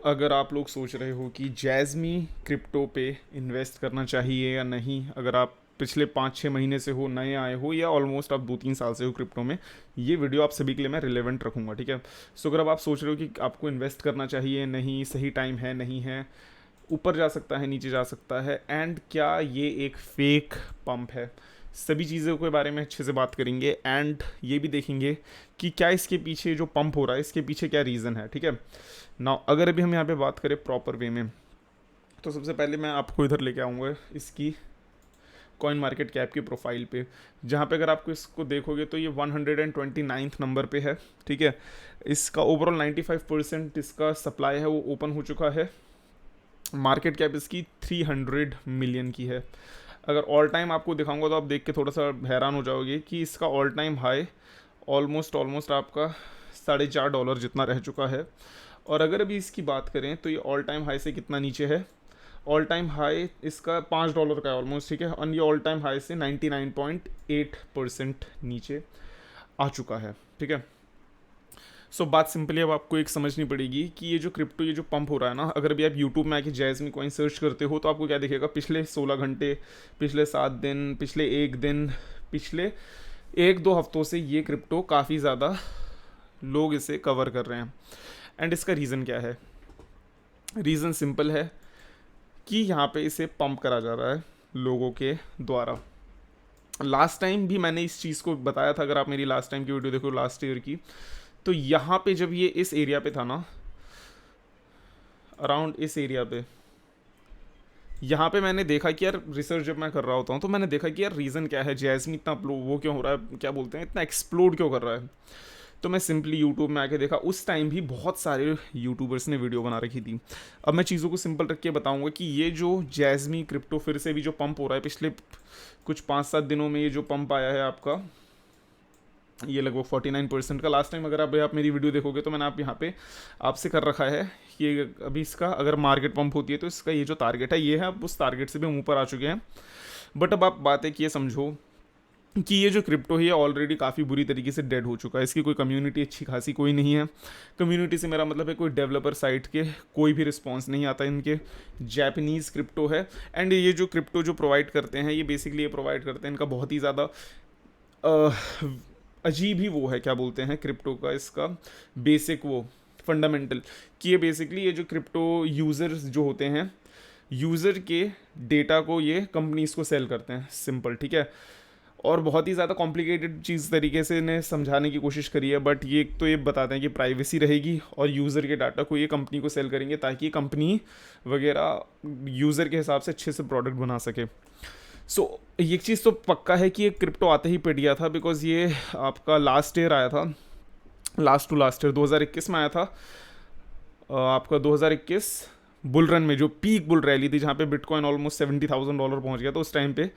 अगर आप लोग सोच रहे हो कि जैज़मी क्रिप्टो पे इन्वेस्ट करना चाहिए या नहीं, अगर आप पिछले 5-6 महीने से हो, नए आए हो, या ऑलमोस्ट आप 2-3 साल से हो क्रिप्टो में, ये वीडियो आप सभी के लिए मैं रिलेवेंट रखूँगा, ठीक है। अगर अब आप सोच रहे हो कि आपको इन्वेस्ट करना चाहिए, नहीं सही टाइम है, नहीं है, ऊपर जा सकता है, नीचे जा सकता है, एंड क्या ये एक फेक पंप है, सभी चीज़ों के बारे में अच्छे से बात करेंगे। एंड ये भी देखेंगे कि क्या इसके पीछे जो पंप हो रहा है, इसके पीछे क्या रीज़न है, ठीक है ना। अगर अभी हम यहाँ पे बात करें प्रॉपर वे में, तो सबसे पहले मैं आपको इधर लेके आऊँगा इसकी कॉइन मार्केट कैप की प्रोफाइल पे, जहाँ पे अगर आपको इसको देखोगे तो ये 129th नंबर पे है, ठीक है। इसका ओवरऑल 95% इसका सप्लाई है वो ओपन हो चुका है। मार्केट कैप इसकी 300 मिलियन की है। अगर ऑल टाइम आपको दिखाऊंगा तो आप देख के थोड़ा सा हैरान हो जाओगे कि इसका all time high almost almost आपका $4.5 जितना रह चुका है। और अगर अभी इसकी बात करें तो ये ऑल टाइम हाई से कितना नीचे है, ऑल टाइम हाई इसका $5 का है ऑलमोस्ट, ठीक है। और ये ऑल टाइम हाई से 99.8% नीचे आ चुका है, ठीक है। बात सिंपली अब आपको एक समझनी पड़ेगी कि ये जो क्रिप्टो, ये जो पंप हो रहा है ना, अगर अभी आप यूट्यूब में आके जैज़मी कॉइन सर्च करते हो तो आपको क्या दिखेगा, पिछले 16 घंटे, पिछले 7 दिन, पिछले एक दिन, पिछले 1-2 हफ्तों से ये क्रिप्टो काफ़ी ज़्यादा लोग इसे कवर कर रहे हैं। एंड इसका रीज़न क्या है? रीज़न सिंपल है कि यहाँ पे इसे पंप करा जा रहा है लोगों के द्वारा। लास्ट टाइम भी मैंने इस चीज़ को बताया था, अगर आप मेरी लास्ट टाइम की वीडियो देखो लास्ट ईयर की, तो यहाँ पे जब ये इस एरिया पे था ना, अराउंड इस एरिया पे, यहाँ पे मैंने देखा कि यार, रिसर्च जब मैं कर रहा होता हूँ तो मैंने देखा कि यार रीज़न क्या है, जैज़मी इतना वो क्यों हो रहा है, क्या बोलते हैं, इतना एक्सप्लोड क्यों कर रहा है। तो मैं सिंपली यूट्यूब में आके देखा, उस टाइम भी बहुत सारे यूट्यूबर्स ने वीडियो बना रखी थी। अब मैं चीज़ों को सिंपल रख के बताऊंगा कि ये जो जैज़मी क्रिप्टो फिर से भी जो पंप हो रहा है पिछले कुछ 5-7 दिनों में, ये जो पंप आया है आपका, ये लगभग 49% का। लास्ट टाइम अगर आप मेरी वीडियो देखोगे तो मैंने आप यहाँ पे आपसे कर रखा है कि अभी इसका अगर मार्केट पंप होती है तो इसका ये जो टारगेट है ये है, अब उस टारगेट से भी हम ऊपर आ चुके हैं। बट अब आप बात है कि ये समझो कि ये जो क्रिप्टो है ये ऑलरेडी काफ़ी बुरी तरीके से डेड हो चुका है, इसकी कोई कम्युनिटी अच्छी खासी कोई नहीं है। कम्युनिटी से मेरा मतलब है कोई डेवलपर साइट के कोई भी रिस्पॉन्स नहीं आता इनके। जैपनीज़ क्रिप्टो है, एंड ये जो क्रिप्टो जो प्रोवाइड करते हैं, ये बेसिकली ये प्रोवाइड करते हैं, इनका बहुत ही ज़्यादा अजीब ही वो है, क्या बोलते हैं क्रिप्टो का, इसका बेसिक वो फंडामेंटल, कि ये बेसिकली ये जो क्रिप्टो यूज़र्स जो होते हैं, यूज़र के डेटा को ये कंपनीज़ को सेल करते हैं, सिंपल, ठीक है। और बहुत ही ज़्यादा कॉम्प्लिकेटेड चीज़ तरीके से इन्हें समझाने की कोशिश करी है, बट ये तो ये बताते हैं कि प्राइवेसी रहेगी और यूज़र के डाटा को ये कंपनी को सेल करेंगे ताकि कंपनी वगैरह यूज़र के हिसाब से अच्छे से प्रोडक्ट बना सके। एक चीज़ तो पक्का है कि ये क्रिप्टो आते ही पिट गया था, बिकॉज ये आपका लास्ट ईयर आया था, लास्ट टू लास्ट ईयर 2021 में आया था। आपका 2021 बुल रन में जो पीक बुल रैली थी, जहाँ पे बिटकॉइन ऑलमोस्ट $70,000 पहुँच गया था उस टाइम पे,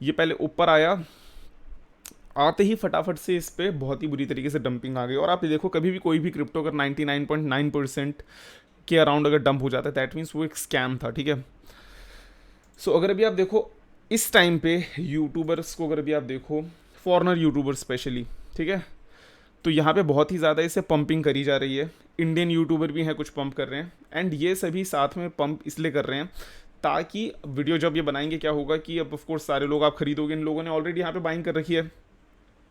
ये पहले ऊपर आया, आते ही फटाफट से इस पर बहुत ही बुरी तरीके से डंपिंग आ गई। और आप देखो, कभी भी कोई भी क्रिप्टो अगर 99.9% के अराउंड अगर डंप हो जाता है, दैट मीन्स वो एक स्कैम था, ठीक है। अगर अभी आप देखो इस टाइम पे यूट्यूबर्स को, अगर अभी आप देखो फॉरेनर यूट्यूबर स्पेशली, ठीक है, तो यहाँ पे बहुत ही ज़्यादा इसे पंपिंग करी जा रही है। इंडियन यूट्यूबर भी हैं कुछ पंप कर रहे हैं, एंड ये सभी साथ में पंप इसलिए कर रहे हैं ताकि वीडियो जब ये बनाएंगे, क्या होगा कि अब ऑफकोर्स सारे लोग आप खरीदोगे, इन लोगों ने ऑलरेडी यहाँ पे बाइंग कर रखी है,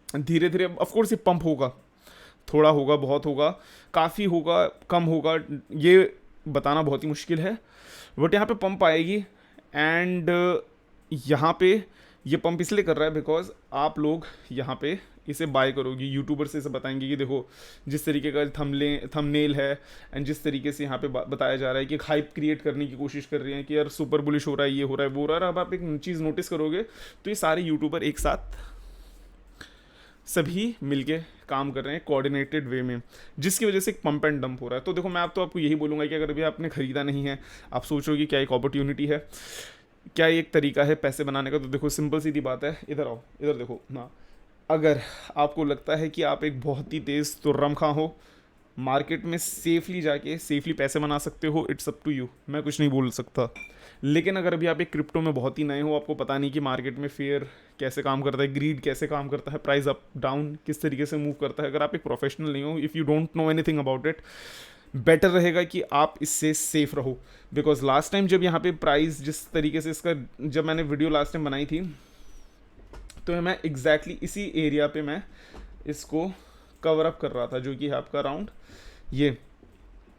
धीरे धीरे ऑफकोर्स ये पंप होगा, थोड़ा होगा, बहुत होगा, काफ़ी होगा, कम होगा, ये बताना बहुत ही मुश्किल है, बट यहाँ पे पंप आएगी। एंड यहाँ पे ये पंप इसलिए कर रहा है बिकॉज आप लोग यहाँ पे इसे बाय करोगे, यूट्यूबर से इसे बताएंगे कि देखो जिस तरीके का थंबनेल है, एंड जिस तरीके से यहाँ पे बताया जा रहा है कि एक हाइप क्रिएट करने की कोशिश कर रहे हैं कि यार सुपर बुलिश हो रहा है, ये हो रहा है, वो हो रहा है। अब आप एक चीज़ नोटिस करोगे तो ये सारे यूट्यूबर एक साथ सभी मिलके काम कर रहे हैं कोऑर्डिनेटेड वे में, जिसकी वजह से एक पंप एंड डंप हो रहा है। तो देखो, मैं आप तो आपको यही बोलूँगा कि अगर अभी आपने ख़रीदा नहीं है, आप सोच रहे हो कि क्या एक अपॉर्चुनिटी है, क्या एक तरीका है पैसे बनाने का, तो देखो सिंपल सीधी बात है, इधर आओ, इधर देखो ना। अगर आपको लगता है कि आप एक बहुत ही तेज़ तुर्रम खां हो, मार्केट में सेफली जाके सेफली पैसे बना सकते हो, इट्स अप टू यू, मैं कुछ नहीं बोल सकता। लेकिन अगर अभी आप एक क्रिप्टो में बहुत ही नए हो, आपको पता नहीं कि मार्केट में फेयर कैसे काम करता है, ग्रीड कैसे काम करता है, प्राइस अप डाउन किस तरीके से मूव करता है, अगर आप एक प्रोफेशनल नहीं हो, if you don't know anything about it, better रहेगा कि आप इससे सेफ रहो। बिकॉज लास्ट टाइम जब यहाँ पे प्राइस जिस तरीके से इसका, जब मैंने वीडियो लास्ट टाइम बनाई थी, तो मैं एग्जैक्टली इसी एरिया पे मैं इसको कवर अप कर रहा था, जो कि है आपका अराउंड ये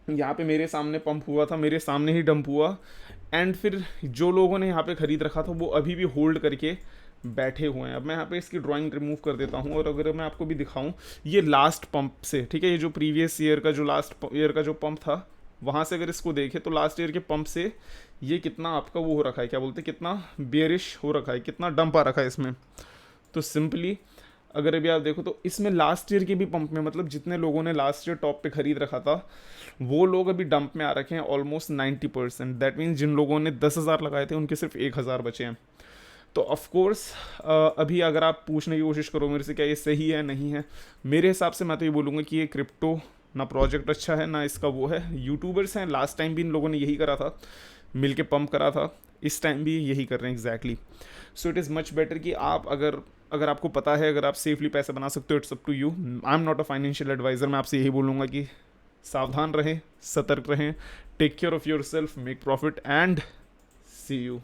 यहाँ पे मेरे सामने पंप हुआ था, मेरे सामने ही डंप हुआ। एंड फिर जो लोगों ने यहाँ पे ख़रीद रखा था वो अभी भी होल्ड करके बैठे हुए हैं। अब मैं यहाँ पे इसकी ड्राइंग रिमूव कर देता हूँ, और अगर मैं आपको भी दिखाऊँ, ये लास्ट पंप से, ठीक है, ये जो प्रीवियस ईयर का, जो लास्ट ईयर का जो पंप था, वहाँ से अगर इसको देखें तो लास्ट ईयर के पंप से ये कितना आपका वो हो रखा है, क्या बोलते हैं, कितना बेरिश हो रखा है, कितना डंप आ रखा है इसमें। तो सिंपली अगर अभी आप देखो तो इसमें लास्ट ईयर के भी पंप में, मतलब जितने लोगों ने लास्ट ईयर टॉप पे खरीद रखा था, वो लोग अभी डंप में आ रखे हैं ऑलमोस्ट 90%। दैट मीन्स जिन लोगों ने 10,000 लगाए थे उनके सिर्फ 1,000 बचे हैं। तो ऑफकोर्स अभी अगर आप पूछने की कोशिश करो मेरे से क्या ये सही है नहीं है, मेरे हिसाब से मैं तो ये बोलूँगा कि ये क्रिप्टो ना प्रोजेक्ट अच्छा है ना इसका वो है। यूट्यूबर्स हैं, लास्ट टाइम भी इन लोगों ने यही करा था, मिल के पंप करा था, इस टाइम भी यही कर रहे हैं exactly. So it is much better कि आप अगर आपको पता है, अगर आप सेफली पैसे बना सकते हो, it's up to you. I am not a financial adviser, मैं आपसे यही बोलूँगा कि सावधान रहें, सतर्क रहें, take care of yourself, make profit and see you.